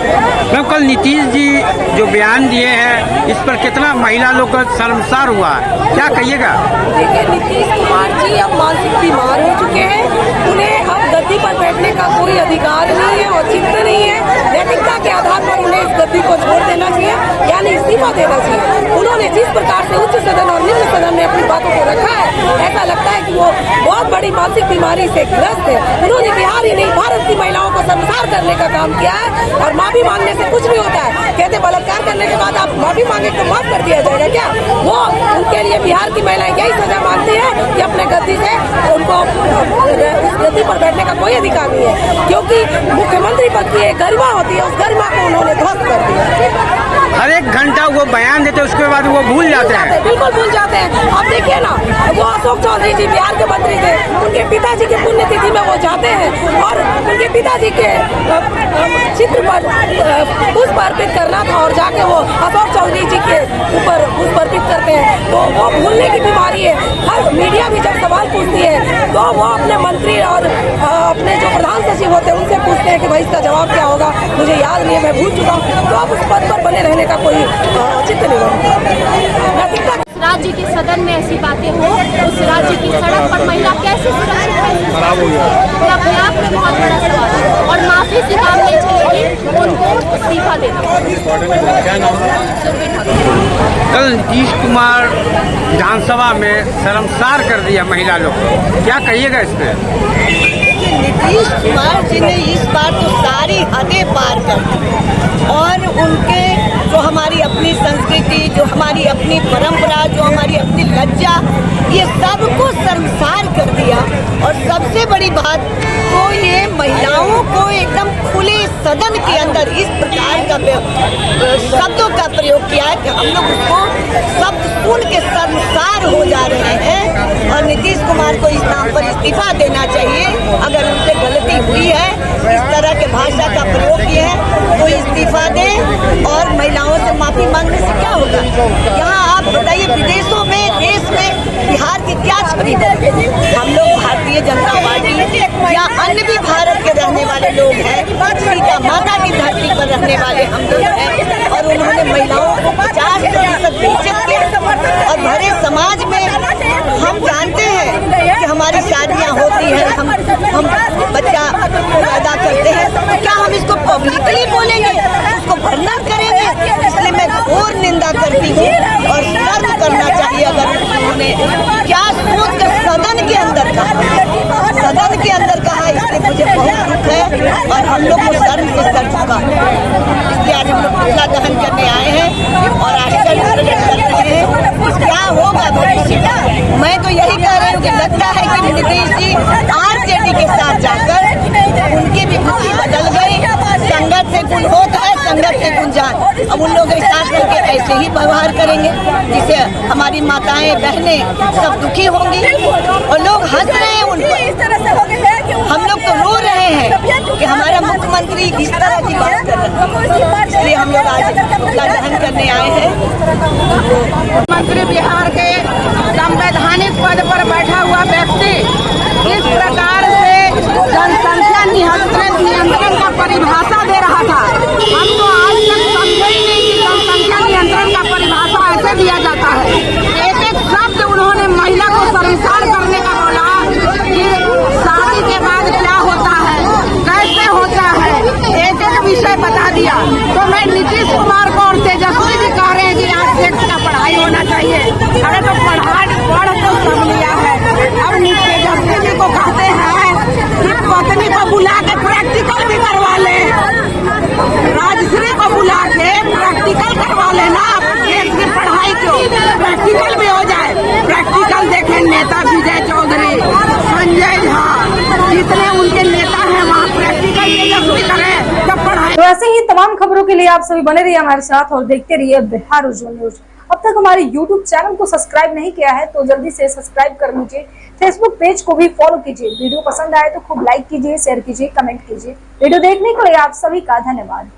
Ma'am, कल नीतीश जी जो बयान दिए हैं इस पर कितना महिला लोग का शर्मसार हुआ, क्या कहिएगा? देखिए, नीतीश कुमार जी अब मानसिक बीमार हो चुके हैं। उन्हें अब गद्दी पर बैठने का कोई अधिकार नहीं है, औचित्य नहीं है। नैतिकता के आधार पर उन्हें इस गद्दी को छोड़ देना चाहिए, यानी इस्तीफा देना चाहिए। उन्होंने जिस प्रकार से उच्च सदन और निम्न सदन में अपनी बातों को रखा है, ऐसा लगता है कि वो बहुत बड़ी मानसिक बीमारी से ग्रस्त है। उन्होंने बिहार ही नहीं भारत की महिलाओं को शर्मसार करने का काम किया है। और माफी मांगने से कुछ नहीं होता है। कहते बलात्कार करने के बाद आप माफी मांगे तो माफ कर दिया जाएगा क्या? वो उनके लिए बिहार की महिलाएं यही सजा मांगती है कि अपने गद्दी से उनको उस गद्दी पर बैठने का कोई अधिकार नहीं है, क्योंकि मुख्यमंत्री पद की एक गरिमा होती है, उस गरिमा को उन्होंने ध्वस्त कर दिया। हर एक घंटा वो बयान देते उसके बाद वो भूल जाते हैं। बिल्कुल भूल जाते हैं। अब देखिए ना, वो अशोक चौधरी जी बिहार के मंत्री थे, उनके पिताजी की पुण्यतिथि में वो जाते हैं और उनके पिताजी के चित्र पर पुष्प अर्पित करना था और जाके वो अशोक चौधरी जी के ऊपर पुष्प अर्पित करते हैं। तो वो भूलने की बीमारी है। हर मीडिया भी जब सवाल पूछती है तो वो अपने मंत्री और अपने जो प्रधान सचिव होते हैं उनसे पूछते हैं कि भाई इसका जवाब क्या होगा, मुझे याद नहीं है, मैं भूल चुका हूँ। तो अब उस पद पर बने रहने का कोई औचित्य नहीं बनता। राज्य के सदन में ऐसी बातें हो, उस राज्य की सड़क पर महिला कैसे सुरक्षित है? खराब हो गया। बहुत बड़ा सवाल है और माफी से काम नहीं चलेगी, उनको इस्तीफा देना। कल नीतीश कुमार विधानसभा में शर्मसार कर दिया महिला लोग को, क्या कहिएगा इस पे? नीतीश कुमार जी ने इस बार तो सारी हदें पार कर दी और उनके जो हमारी अपनी संस्कृति, जो हमारी अपनी परंपरा, जो हमारी अपनी लज्जा, ये सबको शर्मसार कर दिया। और सबसे बड़ी बात तो ये महिलाओं को एकदम खुले सदन के अंदर इस प्रकार का शब्दों का प्रयोग किया है कि हम लोग उसको शब्द सुन के शर्मसार हो जा रहे हैं। और नीतीश कुमार को इस नाम पर इस्तीफा देना चाहिए। अगर उनसे गलती हुई है, इस तरह के भाषा का प्रयोग किया है तो इस्तीफा दें और महिलाओं से माफी मांगने से क्या होगा? यहाँ आप बताइए, विदेशों में, देश में बिहार की क्या छवि है? हम लोग भारतीय जनता पार्टी या अन्य भी भारत के रहने वाले लोग हैं, सीता माता की धरती पर रहने वाले हम लोग हैं और उन्होंने महिलाओं को 50% बेइज्जत किया। और भरे समाज में हम जानते हैं कि हमारी शादियाँ होती हैं, हम बच्चा पैदा करते हैं, तो क्या हम इसको पब्लिकली बोलेंगे, उसको वर्णन करेंगे? इसलिए मैं घोर निंदा करती हूँ और शर्म करना चाहिए अगर उन्होंने क्या सोच कर सदन के अंदर कहा, इसलिए मुझे बहुत दुख है और हम लोग को शर्म से सर झुका। इसलिए आज हम लोग पुतला दहन करने आए हैं और आश्चर्य प्रकट कर रहे हैं क्या होगा भविष्य में। मैं तो यही कह रही हूँ कि लगता है कि नीतीश जी आरजेडी के साथ जाकर उनकी भी बुद्धि बदल गई। संगत से गुण होता है, संगत से गुण जान। अब उन लोग के साथ करके ऐसे ही व्यवहार करेंगे जिससे हमारी माताएं बहनें सब दुखी होंगी और लोग हंस रहे हैं उन पर। हम लोग तो रो रहे हैं कि हमारा मुख्यमंत्री इस तरह की बात कर रहे हैं। इसलिए हम लोग आज पुतला दहन करने आए हैं। मुख्यमंत्री बिहार के संवैधानिक पद पर बैठा हुआ व्यक्ति इस प्रकार से जनसंख्या नियंत्रण का परिभाषा दे रहा था। हम तो आज तक समझे ही नहीं कि जनसंख्या नियंत्रण का परिभाषा ऐसे दिया जाता है। एक एक शब्द उन्होंने महिला को शर्मसार करने का बोला कि शादी के बाद क्या होता है, कैसे होता है, एक एक विषय बता दिया। तो मैं नीतीश कुमार को और तेजस्वी भी कह रहे हैं कि आज सेक्स का पढ़ाई होना चाहिए। अरे तो पढ़ तो सब लिया है। अब तेजस्वी जी को कहते हैं कि पत्नी को बुला के प्रैक्टिकल भी करवा ले, राजश्री को बुला के प्रैक्टिकल करवा लेना। सेक्स की पढ़ाई क्यों, प्रैक्टिकल भी हो जाए। प्रैक्टिकल देखें नेता विजय चौधरी, संजय झा, जितने उनके नेता हैं वहाँ प्रैक्टिकल तेजस्वी करें जब पढ़ाई। तो ऐसे ही तमाम खबरों के लिए आप सभी बने रहिए हमारे साथ और देखते रहिए बिहार उज्जवल न्यूज। अब तक हमारे YouTube चैनल को सब्सक्राइब नहीं किया है तो जल्दी से सब्सक्राइब कर लीजिए। Facebook पेज को भी फॉलो कीजिए। वीडियो पसंद आए तो खूब लाइक कीजिए, शेयर कीजिए, कमेंट कीजिए। वीडियो देखने के लिए आप सभी का धन्यवाद।